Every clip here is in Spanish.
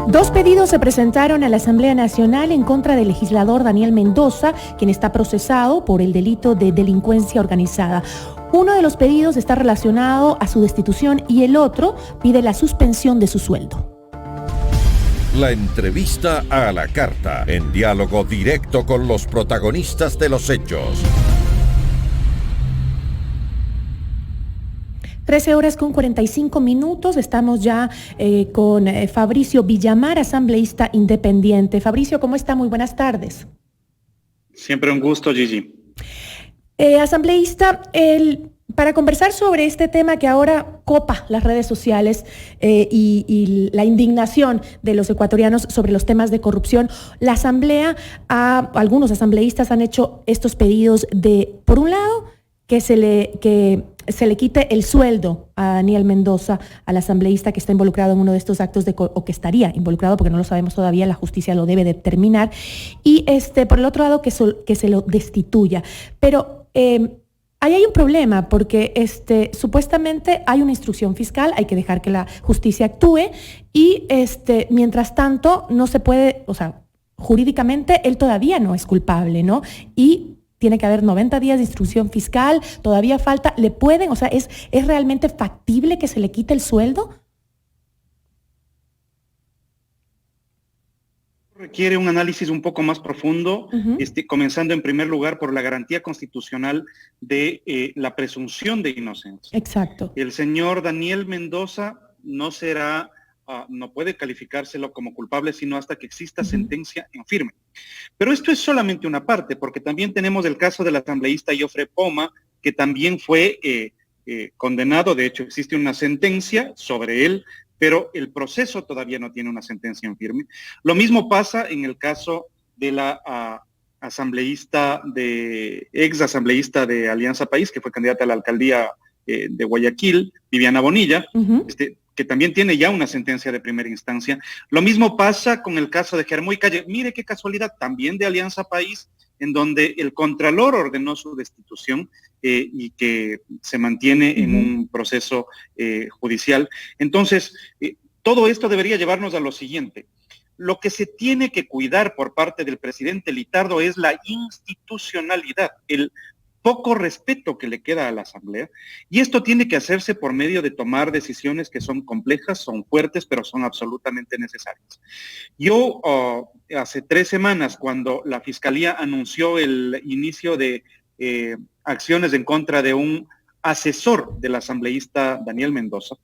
Dos pedidos se presentaron a la Asamblea Nacional en contra del legislador Daniel Mendoza, quien está procesado por el delito de delincuencia organizada. Uno de los pedidos está relacionado a su destitución y el otro pide la suspensión de su sueldo. La entrevista a la carta, en diálogo directo con los protagonistas de los hechos. 13:45. Estamos ya con Fabricio Villamar, asambleísta independiente. Fabricio, ¿cómo está? Muy buenas tardes. Siempre un gusto, Gigi. Asambleísta, para conversar sobre este tema que ahora copa las redes sociales y la indignación de los ecuatorianos sobre los temas de corrupción, la Asamblea, algunos asambleístas han hecho estos pedidos de, por un lado, que se le quite el sueldo a Daniel Mendoza, al asambleísta que está involucrado en uno de estos actos o que estaría involucrado, porque no lo sabemos todavía, la justicia lo debe determinar, y por el otro lado que se lo destituya. Pero ahí hay un problema, porque supuestamente hay una instrucción fiscal, hay que dejar que la justicia actúe, y mientras tanto no se puede, jurídicamente él todavía no es culpable, ¿no? Y tiene que haber 90 días de instrucción fiscal, todavía falta, ¿es realmente factible que se le quite el sueldo? Requiere un análisis un poco más profundo, comenzando en primer lugar por la garantía constitucional de la presunción de inocencia. Exacto. El señor Daniel Mendoza no puede calificárselo como culpable sino hasta que exista sentencia en firme. Pero esto es solamente una parte, porque también tenemos el caso del asambleísta Jofre Poma, que también fue condenado. De hecho, existe una sentencia sobre él, pero el proceso todavía no tiene una sentencia en firme. Lo mismo pasa en el caso de la ex asambleísta de Alianza País, que fue candidata a la alcaldía de Guayaquil, Viviana Bonilla, que también tiene ya una sentencia de primera instancia. Lo mismo pasa con el caso de Germoy Calle. Mire qué casualidad, también de Alianza País, en donde el Contralor ordenó su destitución y que se mantiene en un proceso judicial. Entonces, todo esto debería llevarnos a lo siguiente. Lo que se tiene que cuidar por parte del presidente Litardo es la institucionalidad, el poco respeto que le queda a la Asamblea, y esto tiene que hacerse por medio de tomar decisiones que son complejas, son fuertes, pero son absolutamente necesarias. Yo hace 3 semanas, cuando la Fiscalía anunció el inicio de acciones en contra de un asesor del asambleísta Daniel Mendoza,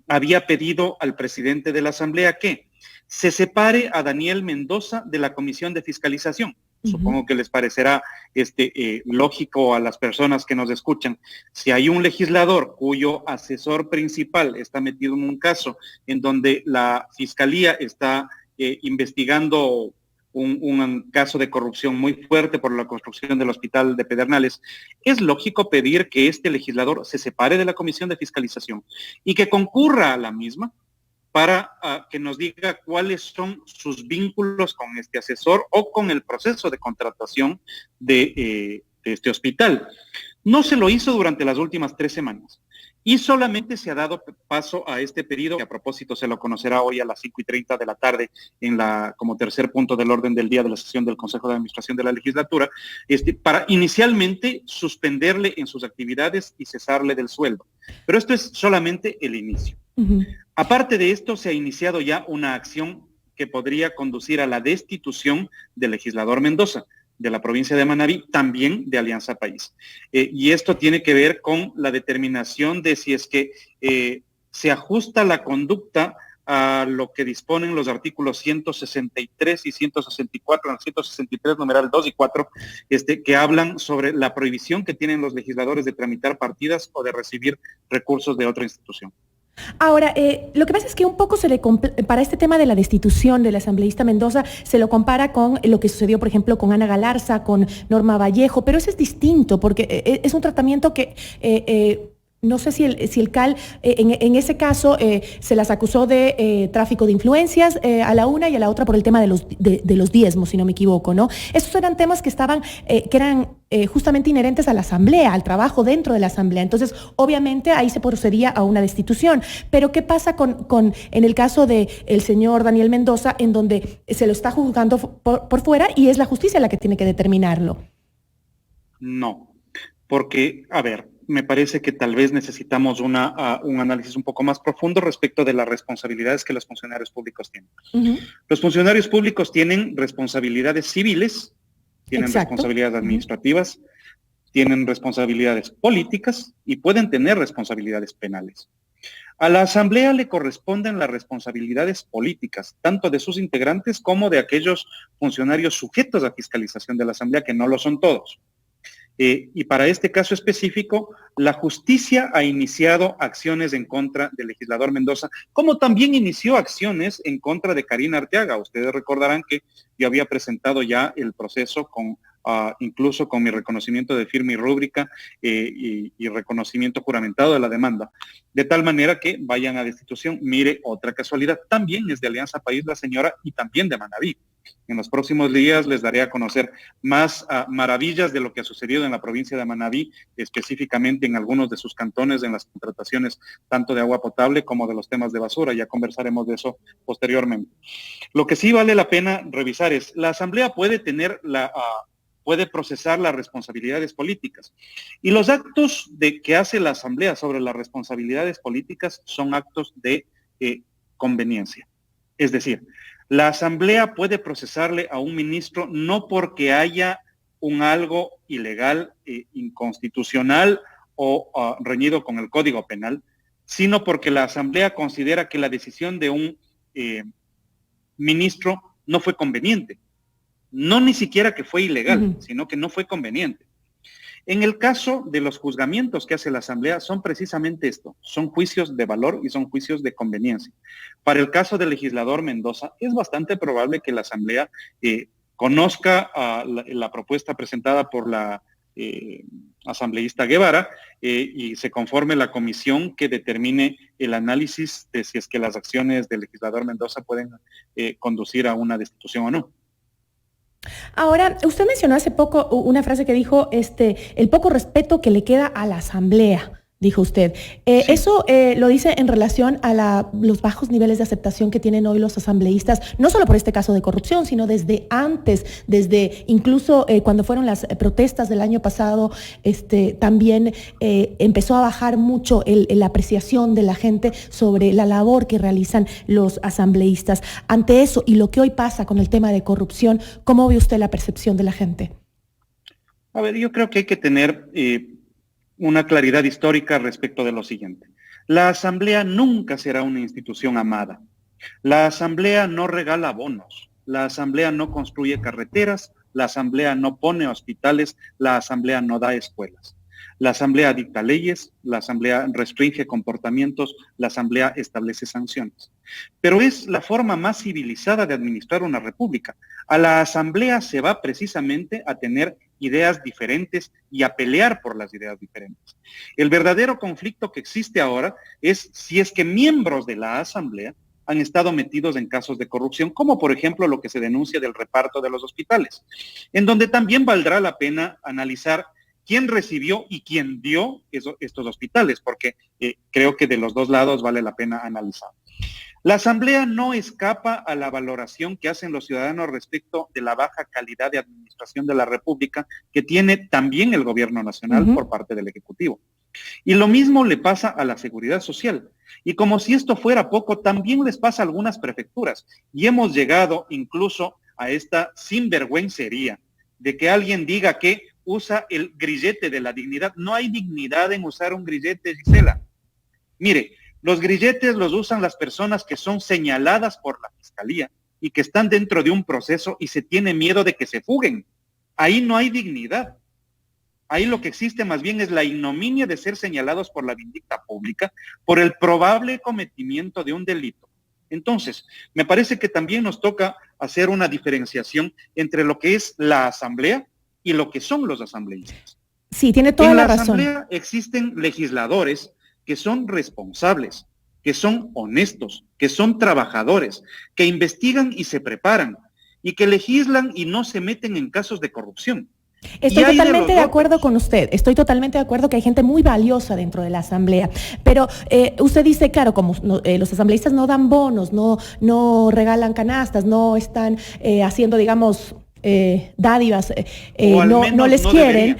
había pedido al presidente de la Asamblea que se separe a Daniel Mendoza de la Comisión de Fiscalización. Supongo que les parecerá lógico a las personas que nos escuchan. Si hay un legislador cuyo asesor principal está metido en un caso en donde la Fiscalía está investigando un caso de corrupción muy fuerte por la construcción del hospital de Pedernales, es lógico pedir que este legislador se separe de la Comisión de Fiscalización y que concurra a la misma para que nos diga cuáles son sus vínculos con este asesor o con el proceso de contratación de este hospital. No se lo hizo durante las últimas 3 semanas y solamente se ha dado paso a este pedido, que a propósito se lo conocerá hoy a las 5:30 de la tarde como tercer punto del orden del día de la sesión del Consejo de Administración de la Legislatura, para inicialmente suspenderle en sus actividades y cesarle del sueldo. Pero esto es solamente el inicio. Aparte de esto, se ha iniciado ya una acción que podría conducir a la destitución del legislador Mendoza, de la provincia de Manabí, también de Alianza País. Y esto tiene que ver con la determinación de si es que se ajusta la conducta a lo que disponen los artículos 163 y 164, 163 numeral 2 y 4, que hablan sobre la prohibición que tienen los legisladores de tramitar partidas o de recibir recursos de otra institución. Ahora, lo que pasa es que un poco para este tema de la destitución del asambleísta Mendoza, se lo compara con lo que sucedió, por ejemplo, con Ana Galarza, con Norma Vallejo, pero eso es distinto, porque es un tratamiento que No sé si el CAL, en ese caso, se las acusó de tráfico de influencias a la una y a la otra por el tema de los diezmos, si no me equivoco, ¿no? Esos eran temas que eran justamente inherentes a la Asamblea, al trabajo dentro de la Asamblea. Entonces, obviamente, ahí se procedía a una destitución. Pero, ¿qué pasa en el caso del señor Daniel Mendoza, en donde se lo está juzgando por fuera y es la justicia la que tiene que determinarlo? No, porque, a ver, me parece que tal vez necesitamos un análisis un poco más profundo respecto de las responsabilidades que los funcionarios públicos tienen. Uh-huh. Los funcionarios públicos tienen responsabilidades civiles, tienen Exacto. responsabilidades administrativas, uh-huh. tienen responsabilidades políticas y pueden tener responsabilidades penales. A la Asamblea le corresponden las responsabilidades políticas, tanto de sus integrantes como de aquellos funcionarios sujetos a fiscalización de la Asamblea, que no lo son todos. Y para este caso específico, la justicia ha iniciado acciones en contra del legislador Mendoza, como también inició acciones en contra de Karina Arteaga. Ustedes recordarán que yo había presentado ya el proceso incluso con mi reconocimiento de firma y rúbrica y reconocimiento juramentado de la demanda, de tal manera que vayan a destitución. Mire, otra casualidad, también es de Alianza País la señora y también de Manabí. En los próximos días les daré a conocer más maravillas de lo que ha sucedido en la provincia de Manabí, específicamente en algunos de sus cantones, en las contrataciones tanto de agua potable como de los temas de basura. Ya conversaremos de eso posteriormente. Lo que sí vale la pena revisar es, la Asamblea puede procesar las responsabilidades políticas. Y los actos que hace la Asamblea sobre las responsabilidades políticas son actos de conveniencia. Es decir, la Asamblea puede procesarle a un ministro no porque haya algo ilegal, inconstitucional o reñido con el Código Penal, sino porque la Asamblea considera que la decisión de un ministro no fue conveniente. No ni siquiera que fue ilegal, sino que no fue conveniente. En el caso de los juzgamientos que hace la Asamblea, son precisamente esto, son juicios de valor y son juicios de conveniencia. Para el caso del legislador Mendoza, es bastante probable que la Asamblea conozca la propuesta presentada por la asambleísta Guevara y se conforme la comisión que determine el análisis de si es que las acciones del legislador Mendoza pueden conducir a una destitución o no. Ahora, usted mencionó hace poco una frase que dijo, el poco respeto que le queda a la Asamblea, dijo usted. Sí. Eso lo dice en relación a los bajos niveles de aceptación que tienen hoy los asambleístas, no solo por este caso de corrupción, sino desde antes, desde incluso cuando fueron las protestas del año pasado, también empezó a bajar mucho la apreciación de la gente sobre la labor que realizan los asambleístas. Ante eso y lo que hoy pasa con el tema de corrupción, ¿cómo ve usted la percepción de la gente? A ver, yo creo que hay que tener una claridad histórica respecto de lo siguiente. La Asamblea nunca será una institución amada. La Asamblea no regala bonos. La Asamblea no construye carreteras. La Asamblea no pone hospitales. La Asamblea no da escuelas. La Asamblea dicta leyes. La Asamblea restringe comportamientos. La Asamblea establece sanciones. Pero es la forma más civilizada de administrar una república. A la Asamblea se va precisamente a tener ideas diferentes y a pelear por las ideas diferentes. El verdadero conflicto que existe ahora es si es que miembros de la Asamblea han estado metidos en casos de corrupción, como por ejemplo lo que se denuncia del reparto de los hospitales, en donde también valdrá la pena analizar quién recibió y quién dio estos hospitales, porque creo que de los dos lados vale la pena analizar. La Asamblea no escapa a la valoración que hacen los ciudadanos respecto de la baja calidad de administración de la República que tiene también el gobierno nacional por parte del Ejecutivo. Y lo mismo le pasa a la seguridad social. Y como si esto fuera poco, también les pasa a algunas prefecturas. Y hemos llegado incluso a esta sinvergüencería de que alguien diga que usa el grillete de la dignidad. No hay dignidad en usar un grillete, Gisela. Mire, los grilletes los usan las personas que son señaladas por la fiscalía y que están dentro de un proceso y se tiene miedo de que se fuguen. Ahí no hay dignidad. Ahí lo que existe más bien es la ignominia de ser señalados por la vindicta pública por el probable cometimiento de un delito. Entonces, me parece que también nos toca hacer una diferenciación entre lo que es la Asamblea y lo que son los asambleístas. Sí, tiene toda la razón. En la Asamblea existen legisladores que son responsables, que son honestos, que son trabajadores, que investigan y se preparan, y que legislan y no se meten en casos de corrupción. Estoy totalmente de acuerdo con usted, estoy totalmente de acuerdo que hay gente muy valiosa dentro de la Asamblea, pero usted dice, claro, como los asambleístas no dan bonos, no regalan canastas, no están haciendo, digamos, dádivas, no les quieren,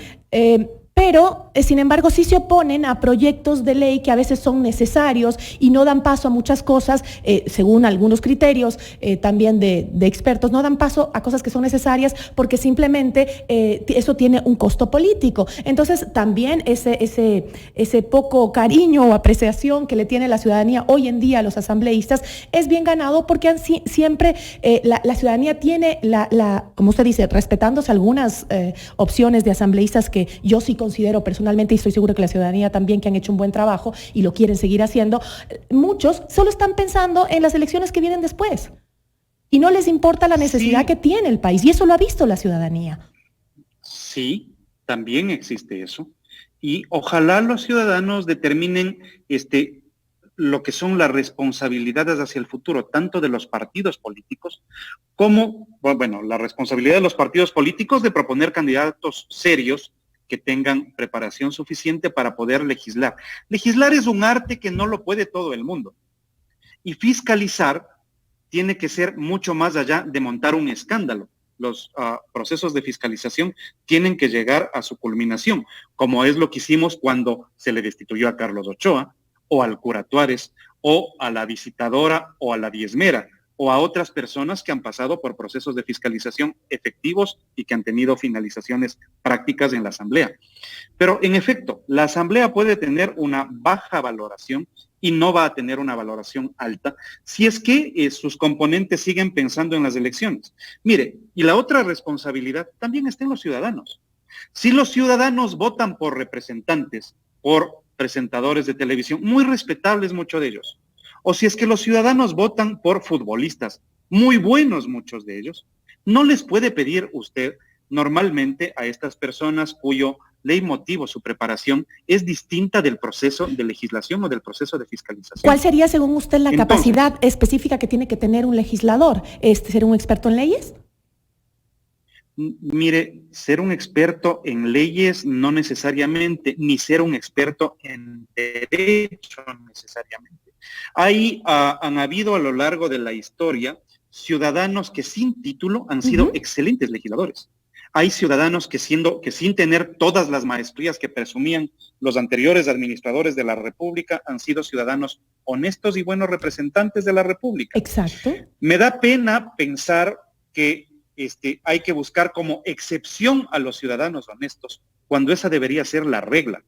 pero, sin embargo, sí se oponen a proyectos de ley que a veces son necesarios y no dan paso a muchas cosas, según algunos criterios también de expertos, no dan paso a cosas que son necesarias porque simplemente eso tiene un costo político. Entonces, también ese poco cariño o apreciación que le tiene la ciudadanía hoy en día a los asambleístas es bien ganado porque siempre la ciudadanía tiene, como usted dice, respetándose algunas opciones de asambleístas que yo sí considero personalmente, y estoy seguro que la ciudadanía también, que han hecho un buen trabajo y lo quieren seguir haciendo, muchos solo están pensando en las elecciones que vienen después y no les importa la necesidad que tiene el país, y eso lo ha visto la ciudadanía. Sí, también existe eso, y ojalá los ciudadanos determinen lo que son las responsabilidades hacia el futuro, tanto de los partidos políticos como, bueno, la responsabilidad de los partidos políticos de proponer candidatos serios que tengan preparación suficiente para poder legislar. Legislar es un arte que no lo puede todo el mundo. Y fiscalizar tiene que ser mucho más allá de montar un escándalo. Los procesos de fiscalización tienen que llegar a su culminación, como es lo que hicimos cuando se le destituyó a Carlos Ochoa, o al cura Tuárez, o a la visitadora, o a la diezmera, o a otras personas que han pasado por procesos de fiscalización efectivos y que han tenido finalizaciones prácticas en la Asamblea. Pero, en efecto, la Asamblea puede tener una baja valoración y no va a tener una valoración alta si es que sus componentes siguen pensando en las elecciones. Mire, y la otra responsabilidad también está en los ciudadanos. Si los ciudadanos votan por representantes, por presentadores de televisión, muy respetables muchos de ellos, o si es que los ciudadanos votan por futbolistas, muy buenos muchos de ellos, no les puede pedir usted normalmente a estas personas cuyo leitmotiv, su preparación, es distinta del proceso de legislación o del proceso de fiscalización. ¿Cuál sería, según usted, la capacidad específica que tiene que tener un legislador? ¿Ser un experto en leyes? Mire, ser un experto en leyes no necesariamente, ni ser un experto en derecho necesariamente. Han habido a lo largo de la historia ciudadanos que sin título han sido excelentes legisladores. Hay ciudadanos que sin tener todas las maestrías que presumían los anteriores administradores de la República han sido ciudadanos honestos y buenos representantes de la República. Exacto. Me da pena pensar que hay que buscar como excepción a los ciudadanos honestos cuando esa debería ser la regla.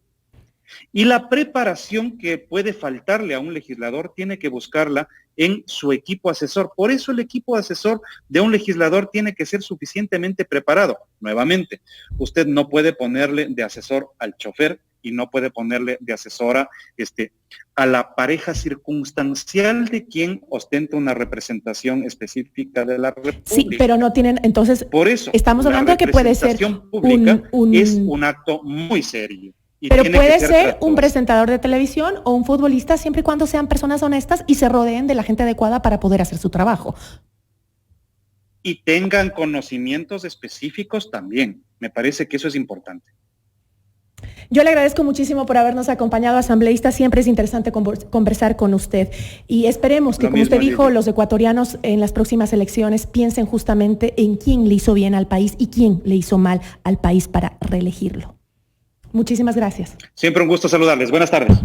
Y la preparación que puede faltarle a un legislador tiene que buscarla en su equipo asesor. Por eso el equipo asesor de un legislador tiene que ser suficientemente preparado. Nuevamente, usted no puede ponerle de asesor al chofer y no puede ponerle de asesora a la pareja circunstancial de quien ostenta una representación específica de la República. Sí, pero no tienen, entonces, por eso, estamos hablando de que puede ser pública es un acto muy serio. Pero puede ser un presentador de televisión o un futbolista siempre y cuando sean personas honestas y se rodeen de la gente adecuada para poder hacer su trabajo. Y tengan conocimientos específicos también. Me parece que eso es importante. Yo le agradezco muchísimo por habernos acompañado, asambleísta. Siempre es interesante conversar con usted. Y esperemos que, como usted dijo, los ecuatorianos en las próximas elecciones piensen justamente en quién le hizo bien al país y quién le hizo mal al país para reelegirlo. Muchísimas gracias. Siempre un gusto saludarles. Buenas tardes.